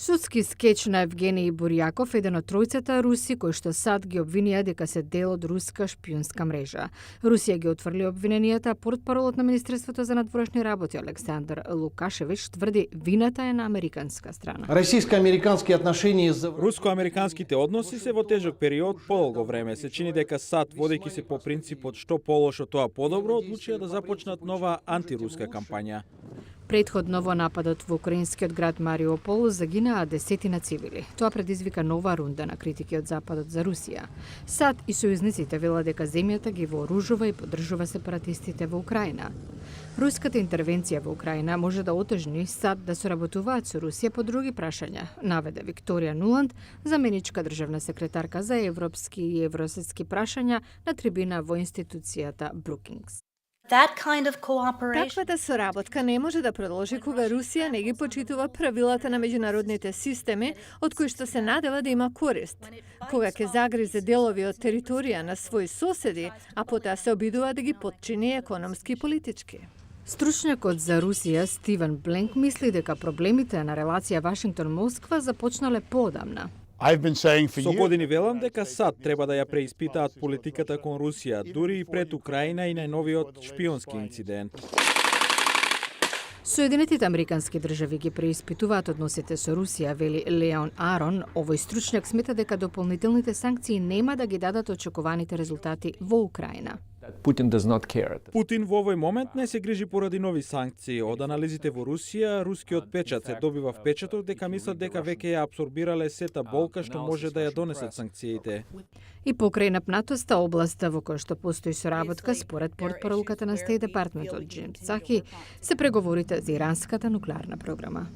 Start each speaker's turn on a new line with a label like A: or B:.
A: Судски скеч на Евгений Бурјаков, еден од тројцата руси кои што САД ги обвинија дека се дел од руска шпиунска мрежа. Русија ги отфрли обвиненијата, портпаролот на Министерството за надворешни работи Александар Лукашевич тврди вината е на американска страна.
B: Российско-американски отношения
C: Руско-американските односи се во тежок период подолго време. Се чини дека САД, водејќи се по принципот што полошо тоа подобро, одлучија да започнат нова антируска кампања.
A: Предходно во нападот во украинскиот град Мариупол загинаа десетина цивили. Тоа предизвика нова рунда на критики од Западот за Русија. САД и сојузниците велат дека земјата ги вооружува и поддржува сепаратистите во Украина. Руската интервенција во Украина може да отежни САД да соработуваат со Русија по други прашања, наведе Викторија Нуланд, заменичка државна секретарка за европски и евросветски прашања на трибина во институцијата Brookings.
D: Таквата соработка не може да продолжи кога Русија не ги почитува правилата на меѓународните системи, од кои што се надева да има корист. Кога ќе загризе делови од територија на своји соседи, а потоа се обидува да ги потчини економски и политички.
A: Стручњакот за Русија Стивен Бленк мисли дека проблемите на релација Вашингтон-Москва започнале поодамна.
C: Со години велам дека САД треба да ја преиспитаат политиката кон Русија, дури и пред Украина и најновиот шпионски инцидент.
A: Соединетите американски држави ги преиспитуваат односите со Русија, вели Леон Арон. Овој стручњак смета дека дополнителните санкции нема да ги дадат очекуваните резултати во Украина.
E: Putin does not care.
C: Путин во овој момент не се грижи поради нови санкции. Од анализите во Русија, рускиот печат се добива впечаток дека мислат дека веќе ја абсорбирале сета болка што може да ја донесат санкциите.
A: И покрај напнатоста областа во која што постои соработка, според портпаролката на State Department од Джим Псахи, се преговорите за иранската нуклеарна програма.